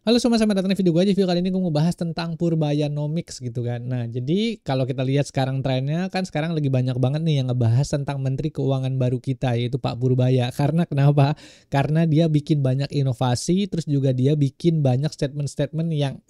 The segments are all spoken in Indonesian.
Halo semua, selamat datang di video gue aja. Video kali ini gue mau bahas tentang Purbayanomics gitu kan. Nah, jadi kalau kita lihat sekarang trennya kan sekarang lagi banyak banget nih yang ngebahas tentang Menteri Keuangan baru kita, yaitu Pak Purbaya. Karena kenapa? Karena dia bikin banyak inovasi, terus juga dia bikin banyak statement-statement yang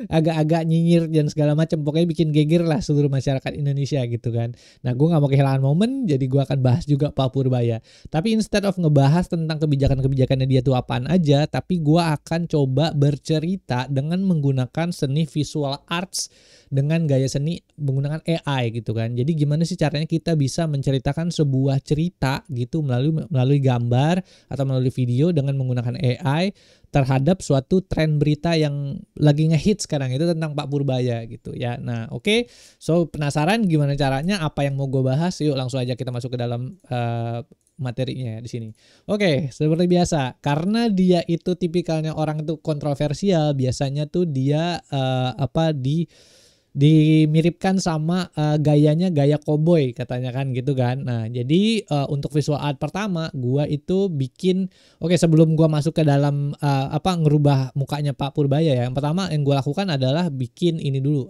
agak-agak nyinyir dan segala macam. Pokoknya bikin geger lah seluruh masyarakat Indonesia gitu kan. Nah, gue nggak mau kehilangan momen, jadi gue akan bahas juga Pak Purbaya. Tapi instead of ngebahas tentang kebijakan-kebijakannya dia tuh apaan aja, tapi gue akan coba bercerita dengan menggunakan seni visual arts dengan gaya seni menggunakan AI gitu kan. Jadi gimana sih caranya kita bisa menceritakan sebuah cerita gitu melalui gambar atau melalui video dengan menggunakan AI terhadap suatu tren berita yang lagi ngehits sekarang itu tentang Pak Purbaya gitu ya. Nah, oke. So, penasaran gimana caranya? Apa yang mau gue bahas? Yuk langsung aja kita masuk ke dalam materinya di sini. Oke, seperti biasa, karena dia itu tipikalnya orang itu kontroversial, biasanya tuh dia dimiripkan sama gayanya gaya koboi katanya kan gitu kan. Nah, jadi untuk visual art pertama gua itu bikin sebelum gua masuk ke dalam ngerubah mukanya Pak Purbaya ya. Yang pertama yang gua lakukan adalah bikin ini dulu,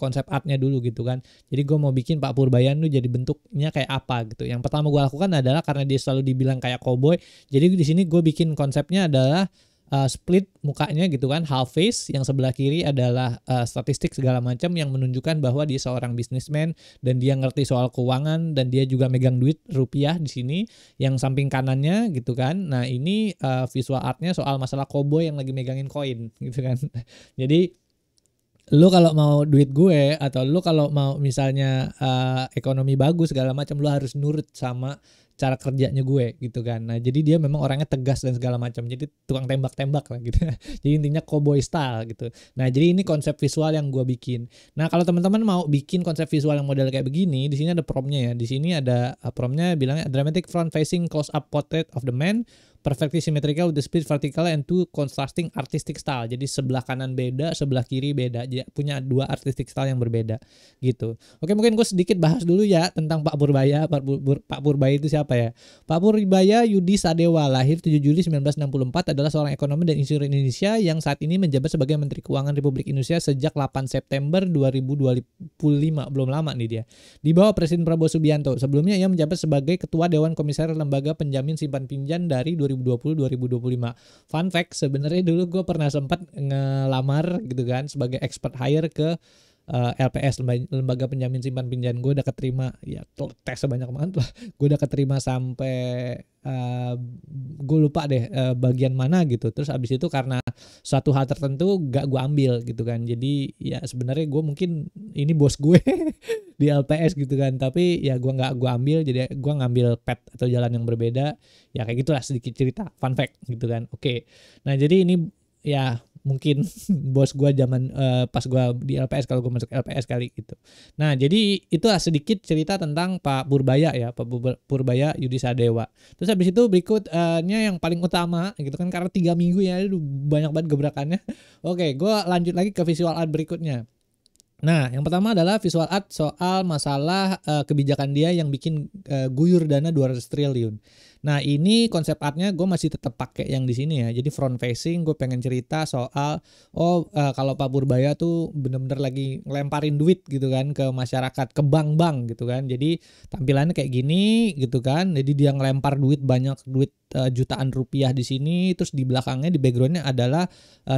konsep artnya dulu gitu kan. Jadi gua mau bikin Pak Purbaya tuh jadi bentuknya kayak apa gitu. Yang pertama gua lakukan adalah karena dia selalu dibilang kayak koboi, jadi di sini gue bikin konsepnya adalah split mukanya gitu kan, half face, yang sebelah kiri adalah statistik segala macam yang menunjukkan bahwa dia seorang bisnismen dan dia ngerti soal keuangan dan dia juga megang duit rupiah di sini. Yang samping kanannya gitu kan, nah ini visual artnya soal masalah koboi yang lagi megangin koin gitu kan. Jadi lu kalau mau duit gue atau lu kalau mau misalnya ekonomi bagus segala macam, lu harus nurut sama cara kerjanya gue gitu kan. Nah, jadi dia memang orangnya tegas dan segala macam. Jadi tukang tembak-tembak lah gitu. Jadi intinya cowboy style gitu. Nah, jadi ini konsep visual yang gue bikin. Nah, kalau teman-teman mau bikin konsep visual yang model kayak begini, di sini ada promptnya ya. Di sini ada promptnya bilangnya dramatic front facing close up portrait of the man, perfectly symmetrical with the split vertical and two contrasting artistic style. Jadi sebelah kanan beda, sebelah kiri beda. Jadi punya dua artistic style yang berbeda gitu. Oke, mungkin gue sedikit bahas dulu ya tentang Pak Purbaya. Pak Purbaya itu siapa ya? Pak Purbaya Yudi Sadewa, lahir 7 Juli 1964, adalah seorang ekonomi dan insinyur Indonesia yang saat ini menjabat sebagai Menteri Keuangan Republik Indonesia sejak 8 September 2025. Belum lama nih dia. Di bawah Presiden Prabowo Subianto. Sebelumnya ia menjabat sebagai Ketua Dewan Komisaris Lembaga Penjamin Simpan Pinjam dari 2020-2025. Fun fact, sebenarnya dulu gue pernah sempat ngelamar gitu kan sebagai expert hire ke LPS, lembaga penjamin simpan pinjam. Gue udah keterima ya, tes sebanyak banget lah. Gue udah keterima sampai gue lupa deh bagian mana gitu. Terus abis itu karena suatu hal tertentu gak gue ambil gitu kan. Jadi ya sebenarnya gue mungkin ini bos gue di LPS gitu kan, tapi ya gue nggak gue ambil, jadi gue ngambil path atau jalan yang berbeda. Ya kayak gitulah, sedikit cerita fun fact gitu kan. Oke, nah jadi ini ya mungkin bos gue zaman pas gue di LPS, kalau gue masuk LPS kali gitu. Nah, jadi itulah sedikit cerita tentang Pak Purbaya ya, Pak Purbaya Yudi Sadewa. Terus habis itu berikutnya yang paling utama gitu kan, karena 3 minggu ya banyak banget gebrakannya. Oke, gue lanjut lagi ke visual art berikutnya. Nah, yang pertama adalah visual art soal masalah kebijakan dia yang bikin guyur dana 200 triliun. Nah, ini konsep artnya gue masih tetap pakai yang di sini ya. Jadi front facing, gue pengen cerita soal kalau Pak Purbaya tuh bener-bener lagi ngelemparin duit gitu kan ke masyarakat, ke bank-bank gitu kan. Jadi tampilannya kayak gini gitu kan. Jadi dia ngelempar duit, banyak duit jutaan rupiah di sini. Terus di belakangnya, di backgroundnya adalah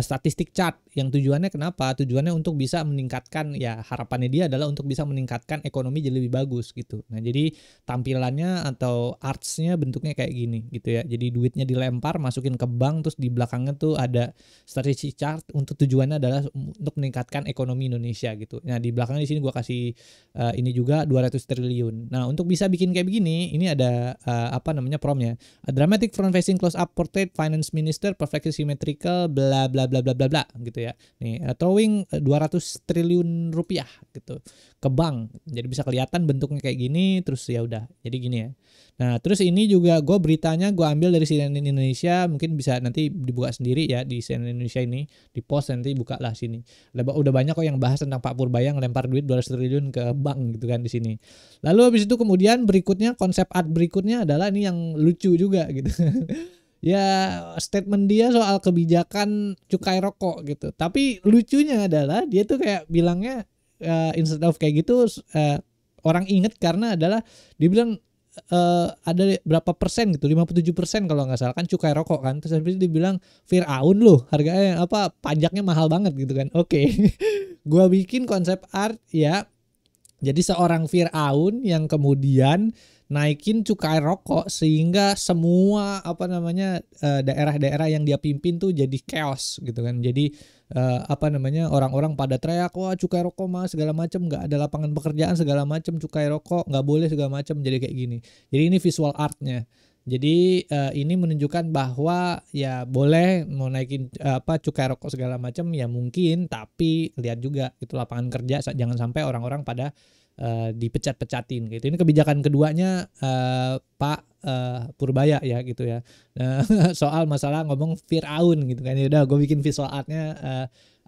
statistik chart. Yang tujuannya kenapa? Tujuannya untuk bisa meningkatkan, ya harapannya dia adalah untuk bisa meningkatkan ekonomi jadi lebih bagus gitu. Nah, jadi tampilannya atau artsnya bentuknya kayak gini gitu ya. Jadi duitnya dilempar, masukin ke bank, terus di belakangnya tuh ada strategy chart, untuk tujuannya adalah untuk meningkatkan ekonomi Indonesia gitu. Nah, di belakangnya di sini gua kasih ini juga 200 triliun. Nah, untuk bisa bikin kayak begini, ini ada promptnya. A dramatic front facing close up portrait finance minister perfectly symmetrical bla bla bla bla bla bla gitu ya. Nih, throwing 200 triliun rupiah gitu ke bank. Jadi bisa kelihatan bentuknya kayak gini, terus ya udah. Jadi gini ya. Nah, terus ini juga gue beritanya gue ambil dari CNN Indonesia, mungkin bisa nanti dibuka sendiri ya di CNN Indonesia ini, di post nanti buka lah sini. Udah banyak kok yang bahas tentang Pak Purbaya ngelempar duit 200 triliun ke bank gitu kan di sini. Lalu habis itu kemudian berikutnya, konsep art berikutnya adalah ini yang lucu juga gitu. ya statement dia soal kebijakan cukai rokok gitu. Tapi lucunya adalah dia tuh kayak bilangnya instead of kayak gitu orang inget karena adalah dia bilang ada berapa persen gitu, 57% kalau nggak salah kan cukai rokok kan. Terus habis itu dibilang Firaun loh harganya apa pajaknya mahal banget gitu kan. Oke. Gua bikin konsep art ya. Jadi seorang Firaun yang kemudian naikin cukai rokok sehingga semua apa namanya daerah-daerah yang dia pimpin tuh jadi chaos gitu kan. Jadi apa namanya orang-orang pada teriak wah cukai rokok mah segala macam, nggak ada lapangan pekerjaan segala macam, cukai rokok nggak boleh segala macam, jadi kayak gini. Jadi ini visual artnya. Jadi ini menunjukkan bahwa ya boleh mau naikin apa cukai rokok segala macam ya mungkin, tapi lihat juga itu lapangan kerja jangan sampai orang-orang pada dipecat-pecatin gitu. Ini kebijakan keduanya Pak Purbaya ya gitu ya. Soal masalah ngomong Firaun gitu kan. Ya udah gue bikin visual artnya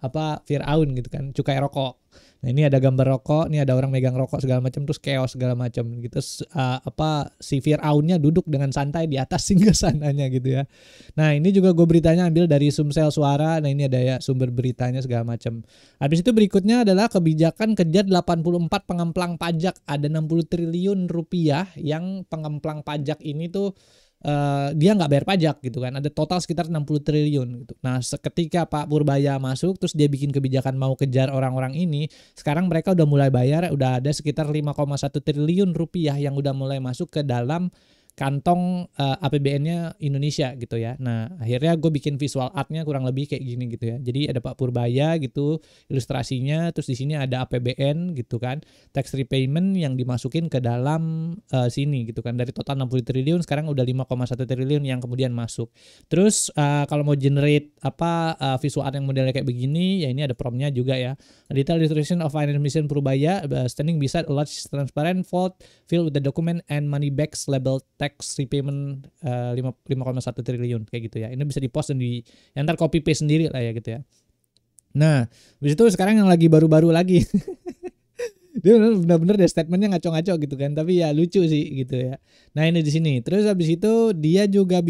apa Firaun gitu kan, cukai rokok. Nah ini ada gambar rokok, ini ada orang megang rokok segala macam, terus chaos segala macam gitu. Apa si Firaunnya duduk dengan santai di atas singgasananya gitu ya. Nah ini juga gue beritanya ambil dari Sumsel Suara. Nah ini ada ya sumber beritanya segala macam. Habis itu berikutnya adalah kebijakan kejar 84 pengemplang pajak. Ada 60 triliun rupiah yang pengemplang pajak ini tuh dia nggak bayar pajak gitu kan. Ada total sekitar 60 triliun gitu. Nah ketika Pak Purbaya masuk terus dia bikin kebijakan mau kejar orang-orang ini, sekarang mereka udah mulai bayar, udah ada sekitar 5,1 triliun rupiah yang udah mulai masuk ke dalam kantong APBN-nya Indonesia gitu ya. Nah akhirnya gue bikin visual artnya kurang lebih kayak gini gitu ya. Jadi ada Pak Purbaya gitu ilustrasinya, terus di sini ada APBN gitu kan, tax repayment yang dimasukin ke dalam sini gitu kan. Dari total 60 triliun sekarang udah 5,1 triliun yang kemudian masuk. Terus kalau mau generate apa visual art yang modelnya kayak begini ya ini ada promnya juga ya. Detail illustration of finance mission Purbaya standing beside a large transparent vault filled with the document and money bags labeled tax repayment 5,1 triliun kayak gitu ya. Ini bisa dipost dan ntar copy paste sendiri lah ya gitu ya. Nah, habis itu sekarang yang lagi baru-baru lagi. Dia benar-benar deh statementnya ngaco-ngaco gitu kan, tapi ya lucu sih gitu ya. Nah ini di sini. Terus habis itu dia juga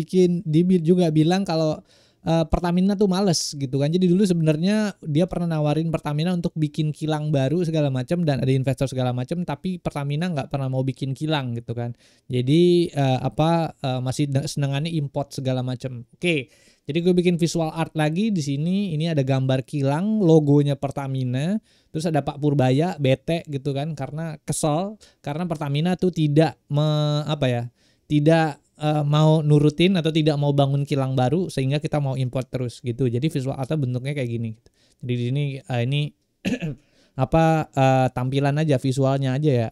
bilang kalau Pertamina tuh males gitu kan. Jadi dulu sebenarnya dia pernah nawarin Pertamina untuk bikin kilang baru segala macam dan ada investor segala macam, tapi Pertamina nggak pernah mau bikin kilang gitu kan. Jadi masih senengannya import segala macam. Oke. Jadi gue bikin visual art lagi di sini. Ini ada gambar kilang, logonya Pertamina. Terus ada Pak Purbaya bete gitu kan karena kesel karena Pertamina tuh tidak mau nurutin atau tidak mau bangun kilang baru sehingga kita mau import terus gitu. Jadi visual artnya bentuknya kayak gini. Jadi di sini ini tampilan aja visualnya aja ya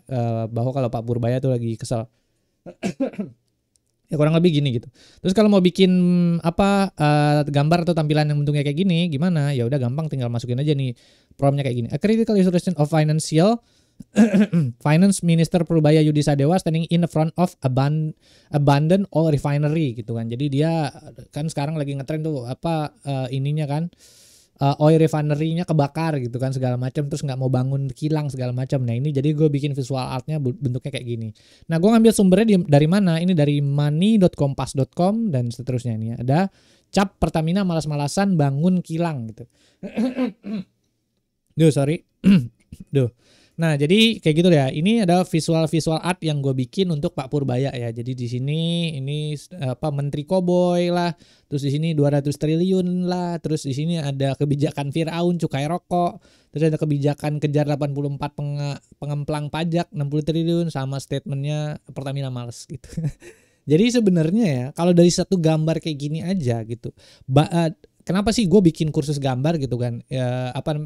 bahwa kalau Pak Purbaya tuh lagi kesel. Ya kurang lebih gini gitu. Terus kalau mau bikin gambar atau tampilan yang bentuknya kayak gini gimana? Ya udah gampang tinggal masukin aja nih promptnya kayak gini. A critical illustration of financial Finance Minister Purbaya Yudi Sadewa standing in the front of abandoned oil refinery gitu kan. Jadi dia kan sekarang lagi ngetren tuh ininya kan oil refinery-nya kebakar gitu kan segala macam, terus nggak mau bangun kilang segala macam. Nah ini jadi gue bikin visual artnya bentuknya kayak gini. Nah gue ngambil sumbernya dari mana? Ini dari money.kompas.com dan seterusnya. Ini ada cap Pertamina malas-malasan bangun kilang gitu. Duh. Nah, jadi kayak gitu ya. Ini ada visual art yang gue bikin untuk Pak Purbaya ya. Jadi di sini ini Menteri Koboy lah, terus di sini 200 triliun lah, terus di sini ada kebijakan Firaun cukai rokok, terus ada kebijakan kejar 84 pengemplang pajak 60 triliun sama statementnya Pertamina males gitu. Jadi sebenarnya ya kalau dari satu gambar kayak gini aja gitu. Kenapa sih gue bikin kursus gambar gitu kan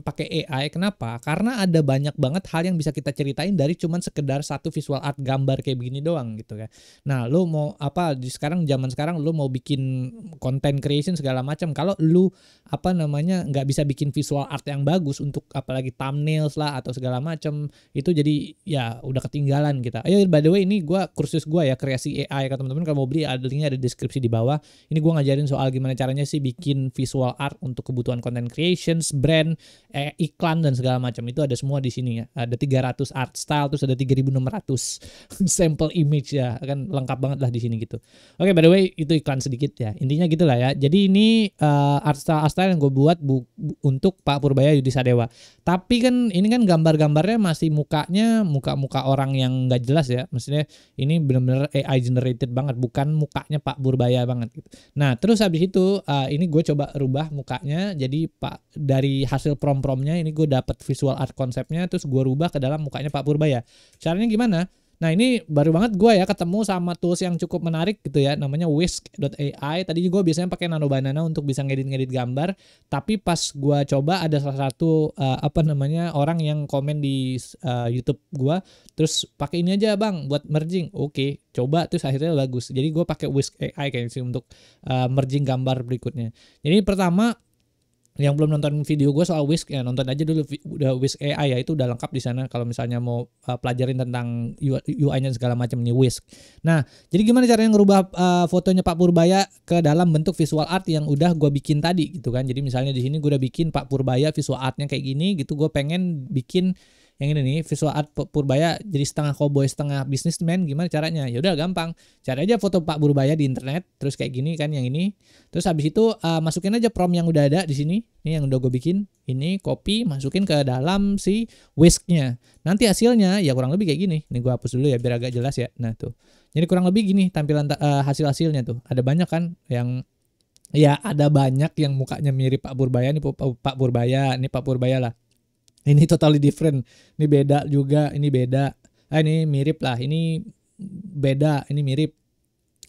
pakai AI? Kenapa? Karena ada banyak banget hal yang bisa kita ceritain dari cuman sekedar satu visual art gambar kayak begini doang gitu kan. Nah lo mau zaman sekarang lo mau bikin content creation segala macam, kalau lo nggak bisa bikin visual art yang bagus untuk apalagi thumbnails lah atau segala macam, itu jadi ya udah ketinggalan kita. Ayo by the way ini kursus gue ya kreasi AI, kan teman-teman kalau mau beli linknya ada di deskripsi di bawah. Ini gue ngajarin soal gimana caranya sih bikin visual visual art untuk kebutuhan content creations, brand, iklan dan segala macam itu ada semua di sini ya. Ada 300 art style, terus ada 3.600 sample image ya, kan lengkap banget lah di sini gitu. Oke, by the way itu iklan sedikit ya. Intinya gitulah ya. Jadi ini art style yang gue buat untuk Pak Purbaya Yudisadewa. Tapi kan ini kan gambar-gambarnya masih muka-muka orang yang nggak jelas ya. Maksudnya ini benar-benar AI generated banget, bukan mukanya Pak Purbaya banget gitu. Nah, terus habis itu ini gue coba rubah mukanya jadi dari hasil prom-promnya ini gue dapat visual art konsepnya, terus gue rubah ke dalam mukanya Pak Purbaya. Caranya gimana? Nah, ini baru banget gue ya ketemu sama tools yang cukup menarik gitu ya, namanya Whisk.ai. Tadi juga biasanya pakai Nano Banana untuk bisa ngedit-ngedit gambar, tapi pas gue coba ada salah satu orang yang komen di YouTube gue, terus pakai ini aja bang buat merging. Oke, coba terus akhirnya bagus. Jadi gue pakai Whisk.ai kayaknya sih untuk merging gambar berikutnya. Jadi pertama, yang belum nonton video gue soal Whisk ya nonton aja dulu udah Whisk AI ya, itu udah lengkap di sana kalau misalnya mau pelajarin tentang UI-nya segala macam ini Whisk. Nah, jadi gimana caranya ngerubah fotonya Pak Purbaya ke dalam bentuk visual art yang udah gue bikin tadi gitu kan. Jadi misalnya di sini gue udah bikin Pak Purbaya visual artnya kayak gini gitu, gue pengen bikin yang ini nih visual art Purbaya jadi setengah cowboy setengah businessman. Gimana caranya? Ya udah gampang, cari aja foto Pak Purbaya di internet terus kayak gini kan yang ini, terus habis itu masukin aja prompt yang udah ada di sini, ini yang udah gue bikin, ini copy masukin ke dalam si Whisk-nya. Nanti hasilnya ya kurang lebih kayak gini. Nih gue hapus dulu ya biar agak jelas ya. Nah tuh, jadi kurang lebih gini tampilan hasil-hasilnya tuh. Ada banyak kan yang ada banyak yang mukanya mirip Pak Purbaya. Ini Pak Purbaya, ini Pak Purbaya lah. Ini totally different. Ini beda juga, ini beda. Ini mirip lah, ini beda, ini mirip.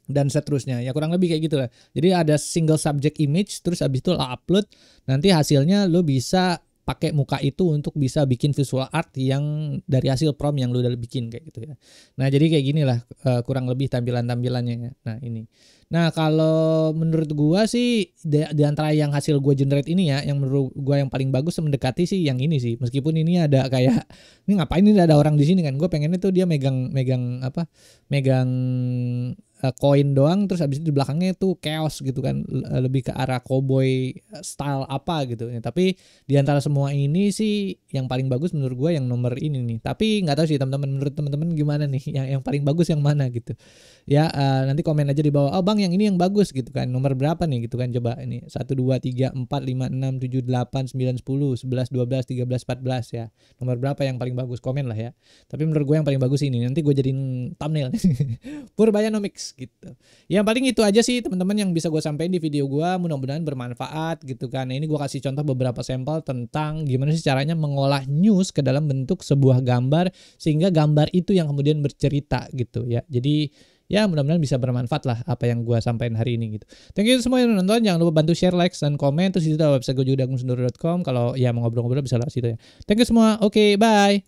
Dan seterusnya. Ya kurang lebih kayak gitu lah. Jadi ada single subject image, terus habis itu lo upload, nanti hasilnya lo bisa pakai muka itu untuk bisa bikin visual art yang dari hasil prompt yang lo udah bikin kayak gitu ya. Nah, jadi kayak gini lah kurang lebih tampilannya ya. Nah, ini. Nah, kalau menurut gua sih di antara yang hasil gua generate ini ya, yang menurut gua yang paling bagus mendekati sih yang ini sih. Meskipun ini ada kayak ini ngapain ini ada orang di sini kan. Gua pengennya tuh dia megang koin doang, terus habis itu di belakangnya tuh chaos gitu kan, lebih ke arah cowboy style apa gitu ya. Tapi di antara semua ini sih yang paling bagus menurut gua yang nomor ini nih. Tapi nggak tahu sih teman-teman, menurut teman-teman gimana nih yang paling bagus yang mana gitu ya. Nanti komen aja di bawah, oh bang yang ini yang bagus gitu kan, nomor berapa nih gitu kan. Coba ini 1 2 3 4 5 6 7 8 9 10 11 12 13 14 ya, nomor berapa yang paling bagus, komen lah ya. Tapi menurut gue yang paling bagus ini, nanti gue jadiin thumbnail Purbayanomics gitu. Yang paling itu aja sih teman-teman yang bisa gue sampaikan di video gue, mudah-mudahan bermanfaat gitu kan. Nah, ini gue kasih contoh beberapa sampel tentang gimana sih caranya mengolah news ke dalam bentuk sebuah gambar sehingga gambar itu yang kemudian bercerita gitu ya. Jadi ya mudah-mudahan bisa bermanfaat lah apa yang gue sampaikan hari ini gitu. Thank you semua yang nonton, jangan lupa bantu share, like, dan komen. Terus di situ ada website gue juga dagungsenduro.com, kalau ya mau ngobrol-ngobrol bisa lewat situ ya. Thank you semua, oke, bye.